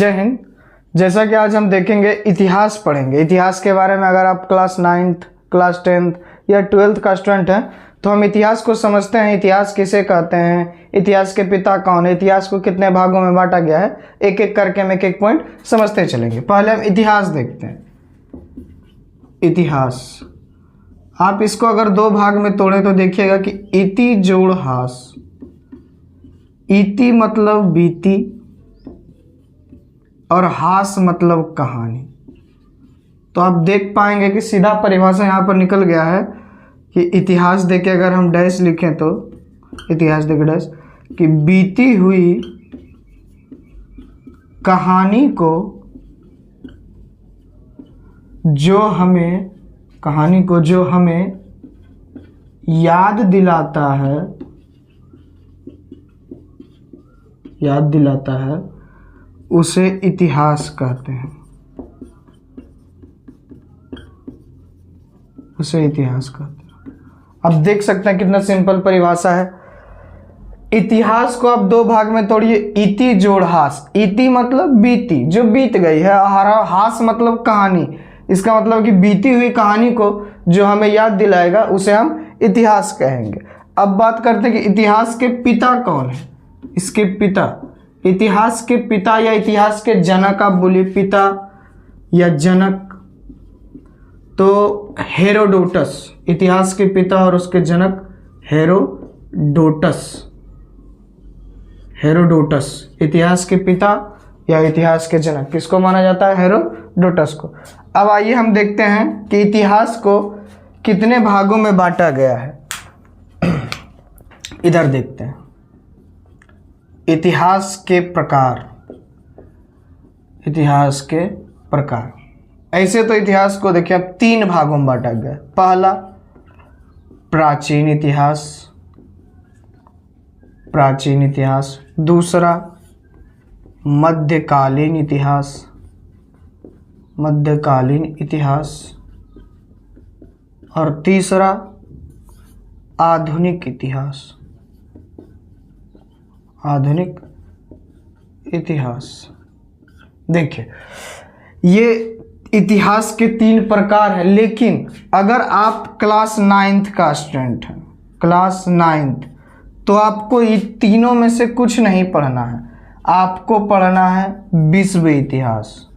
जय हिंद। जैसा कि आज हम देखेंगे इतिहास पढ़ेंगे। इतिहास के बारे में अगर आप क्लास 9th, क्लास 10th या 12th का स्टूडेंट हैं तो हम इतिहास को समझते हैं। इतिहास किसे कहते हैं, इतिहास के पिता कौन है, इतिहास को कितने भागों में बांटा गया है, एक एक करके हम एक एक पॉइंट समझते चलेंगे। पहले हम इतिहास देखते हैं। इतिहास, आप इसको अगर दो भाग में तोड़ें तो देखिएगा कि इति जोड़ हास। इति मतलब बीती और हास मतलब कहानी। तो आप देख पाएंगे कि सीधा परिभाषा यहाँ पर निकल गया है कि इतिहास देके अगर हम डैश लिखें तो इतिहास देके डैश कि बीती हुई कहानी को जो हमें याद दिलाता है उसे इतिहास कहते हैं। अब देख सकते हैं कितना सिंपल परिभाषा है। इतिहास को आप दो भाग में तोड़िए, इति जोड़ हास। इति मतलब बीती, जो बीत गई है। हास मतलब कहानी। इसका मतलब कि बीती हुई कहानी को जो हमें याद दिलाएगा उसे हम इतिहास कहेंगे। अब बात करते हैं कि इतिहास के पिता कौन है। इसके पिता, इतिहास के पिता या इतिहास के जनक, आप बोलिए पिता या जनक, तो हेरोडोटस। इतिहास के पिता और उसके जनक हेरोडोटस इतिहास के पिता या इतिहास के जनक किसको माना जाता है? हेरोडोटस को। अब आइए हम देखते हैं कि इतिहास को कितने भागों में बांटा गया है। इधर देखते हैं इतिहास के प्रकार। ऐसे तो इतिहास को देखिए अब 3 भागों में बांटा गया है। पहला प्राचीन इतिहास, दूसरा मध्यकालीन इतिहास और तीसरा आधुनिक इतिहास। देखिए ये इतिहास के 3 प्रकार हैं, लेकिन अगर आप क्लास 9th का स्टूडेंट हैं, क्लास 9th, तो आपको ये तीनों में से कुछ नहीं पढ़ना है। आपको पढ़ना है विश्व इतिहास।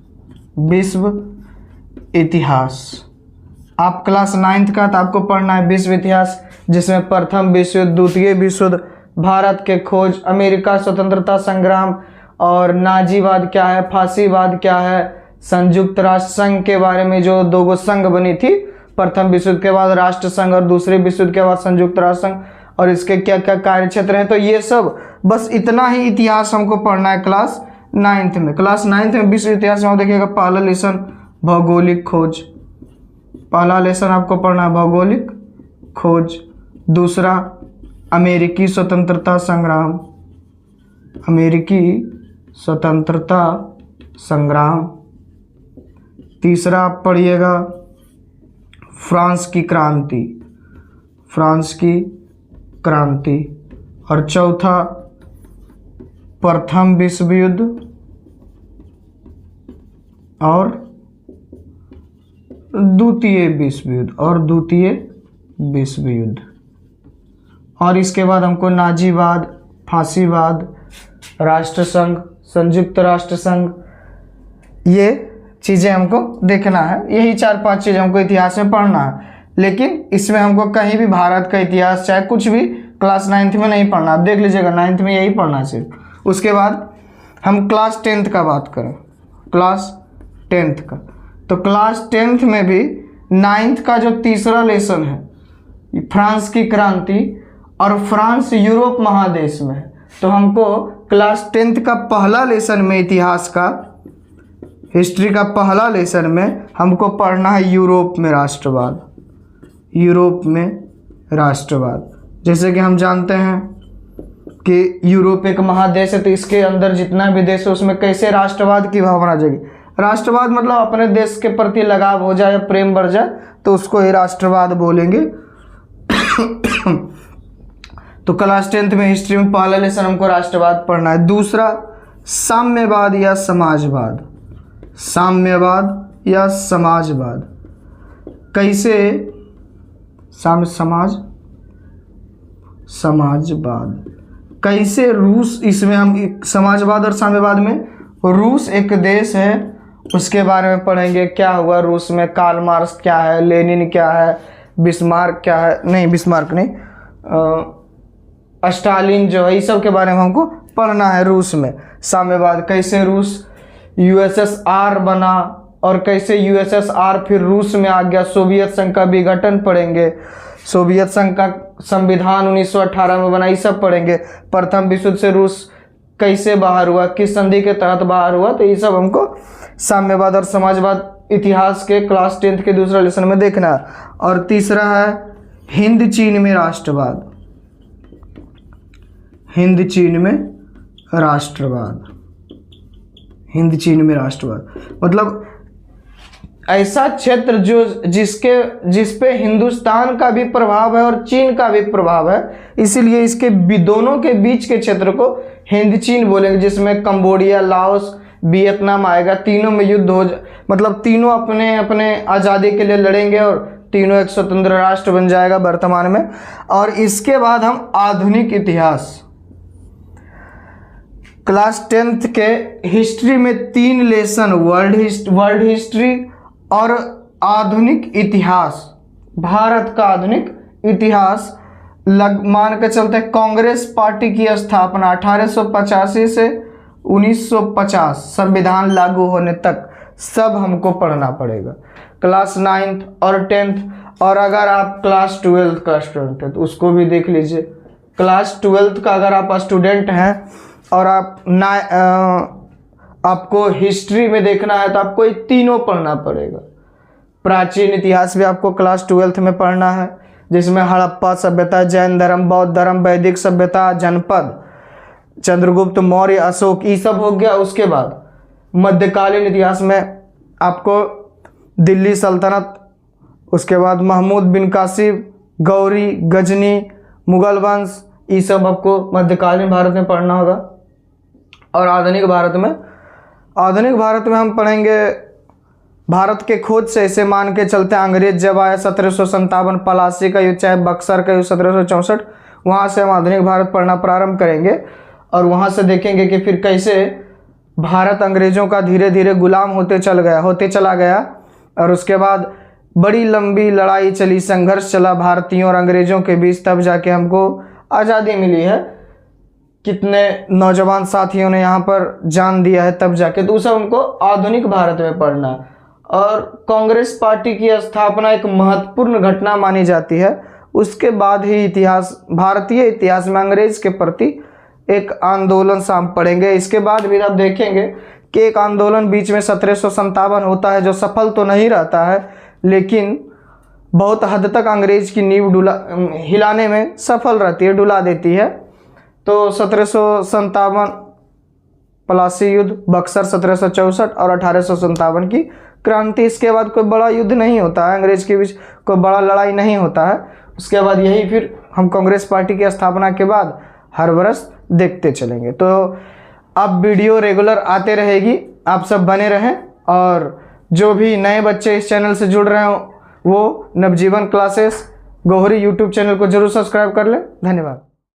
आप क्लास 9th का तो आपको पढ़ना है विश्व इतिहास, जिसमें प्रथम विश्व युद्ध, द्वितीय विश्व युद्ध, भारत के खोज, अमेरिका स्वतंत्रता संग्राम और नाजीवाद क्या है, फांसीवाद क्या है, संयुक्त राष्ट्र संघ के बारे में जो 2 संघ बनी थी, प्रथम विश्व युद्ध के बाद राष्ट्र संघ और दूसरे विश्व युद्ध के बाद संयुक्त राष्ट्र संघ, और इसके क्या क्या कार्य क्षेत्र हैं। तो ये सब बस इतना ही इतिहास हमको पढ़ना है क्लास 9th में। क्लास 9th में विश्व इतिहास में देखिएगा पहला लेसन भौगोलिक खोज। पहला लेसन आपको पढ़ना है भौगोलिक खोज। दूसरा अमेरिकी स्वतंत्रता संग्राम। तीसरा आप पढ़िएगा फ्रांस की क्रांति। और चौथा प्रथम विश्व युद्ध और द्वितीय विश्व युद्ध। और इसके बाद हमको नाजीवाद, फांसीवाद, राष्ट्रसंघ, संयुक्त राष्ट्र संघ, ये चीज़ें हमको देखना है। यही 4-5 चीज़ हमको इतिहास में पढ़ना है, लेकिन इसमें हमको कहीं भी भारत का इतिहास चाहे कुछ भी क्लास 9th में नहीं पढ़ना। आप देख लीजिएगा 9th में यही पढ़ना है सिर्फ। उसके बाद हम क्लास 10th का बात करें, क्लास 10th का, तो क्लास 10th में भी 9th का जो तीसरा लेसन है फ्रांस की क्रांति, और फ्रांस यूरोप महादेश में है। तो हमको क्लास 10th का पहला लेसन में इतिहास का, हिस्ट्री का पहला लेसन में हमको पढ़ना है यूरोप में राष्ट्रवाद। जैसे कि हम जानते हैं कि यूरोप एक महादेश है, तो इसके अंदर जितना भी देश है उसमें कैसे राष्ट्रवाद की भावना जगी। राष्ट्रवाद मतलब अपने देश के प्रति लगाव हो जाए या प्रेम बढ़ जाए तो उसको ही राष्ट्रवाद बोलेंगे। तो क्लास 10th में हिस्ट्री में पहला लेसन हमको राष्ट्रवाद पढ़ना है। दूसरा साम्यवाद या समाजवाद, साम्यवाद या समाजवाद, कैसे समाजवाद, कैसे रूस, इसमें हम समाजवाद और साम्यवाद में रूस एक देश है उसके बारे में पढ़ेंगे। क्या हुआ रूस में, कार्ल मार्क्स क्या है, लेनिन क्या है, बिस्मार्क क्या है, नहीं बिस्मार्क नहीं, स्टालिन जो है, इस सब के बारे में हमको पढ़ना है। रूस में साम्यवाद, कैसे रूस यूएसएसआर बना और कैसे यूएसएसआर फिर रूस में आ गया, सोवियत संघ का विघटन पढ़ेंगे, सोवियत संघ का संविधान 1918 में बना, ये सब पढ़ेंगे। प्रथम विश्व युद्ध से रूस कैसे बाहर हुआ, किस संधि के तहत बाहर हुआ, तो ये सब हमको साम्यवाद और समाजवाद इतिहास के क्लास 10th के दूसरा लेसन में देखना है। और तीसरा है हिंद चीन में राष्ट्रवाद, हिंद चीन में राष्ट्रवाद, हिंद चीन में राष्ट्रवाद मतलब ऐसा क्षेत्र जो जिस पे हिंदुस्तान का भी प्रभाव है और चीन का भी प्रभाव है, इसीलिए इसके दोनों के बीच के क्षेत्र को हिंद चीन बोलेंगे, जिसमें कंबोडिया, लाओस, वियतनाम आएगा। तीनों में युद्ध हो मतलब तीनों अपने अपने आज़ादी के लिए लड़ेंगे और तीनों एक स्वतंत्र राष्ट्र बन जाएगा वर्तमान में। और इसके बाद हम आधुनिक इतिहास, क्लास 10th के हिस्ट्री में 3 लेसन, वर्ल्ड हिस्ट्री और आधुनिक इतिहास, भारत का आधुनिक इतिहास। मान के चलते कांग्रेस पार्टी की स्थापना 1885 से 1950 संविधान लागू होने तक सब हमको पढ़ना पड़ेगा, क्लास 9th और 10th। और अगर आप क्लास 12th का स्टूडेंट है तो उसको भी देख लीजिए। क्लास 12th का अगर आप स्टूडेंट हैं और आपको हिस्ट्री में देखना है तो आपको ये तीनों पढ़ना पड़ेगा। प्राचीन इतिहास भी आपको क्लास 12th में पढ़ना है, जिसमें हड़प्पा सभ्यता, जैन धर्म, बौद्ध धर्म, वैदिक सभ्यता, जनपद, चंद्रगुप्त मौर्य, अशोक, ये सब हो गया। उसके बाद मध्यकालीन इतिहास में आपको दिल्ली सल्तनत, उसके बाद महमूद बिन कासिम, गौरी, गजनी, मुगल वंश, ये सब आपको मध्यकालीन भारत में पढ़ना होगा। और आधुनिक भारत में हम पढ़ेंगे भारत के खोज से, ऐसे मान के चलते अंग्रेज जब आए 1757, पलासी का युद्ध, चाहे बक्सर का युद्ध 1764, वहाँ से हम आधुनिक भारत पढ़ना प्रारंभ करेंगे। और वहाँ से देखेंगे कि फिर कैसे भारत अंग्रेज़ों का धीरे धीरे गुलाम होते चला गया। और उसके बाद बड़ी लंबी लड़ाई चली, संघर्ष चला भारतीयों और अंग्रेज़ों के बीच, तब जाके हमको आज़ादी मिली है। कितने नौजवान साथियों ने यहाँ पर जान दिया है तब जाके, तो सब हमको आधुनिक भारत में पढ़ना है। और कांग्रेस पार्टी की स्थापना एक महत्वपूर्ण घटना मानी जाती है। उसके बाद ही भारतीय इतिहास में अंग्रेज के प्रति एक आंदोलन से हम पढ़ेंगे। इसके बाद भी आप देखेंगे कि एक आंदोलन बीच में 1757 होता है, जो सफल तो नहीं रहता है लेकिन बहुत हद तक अंग्रेज की नींव हिलाने में सफल रहती है, डुला देती है। तो 1757 पलासी युद्ध, बक्सर 1764 और 1857 की क्रांति। इसके बाद कोई बड़ा युद्ध नहीं होता है, अंग्रेज के बीच कोई बड़ा लड़ाई नहीं होता है। उसके बाद यही फिर हम कांग्रेस पार्टी की स्थापना के बाद हर वर्ष देखते चलेंगे। तो अब वीडियो रेगुलर आते रहेगी, आप सब बने रहें। और जो भी नए बच्चे इस चैनल से जुड़ रहे हो वो नवजीवन क्लासेस गोहरी यूट्यूब चैनल को जरूर सब्सक्राइब कर लें। धन्यवाद।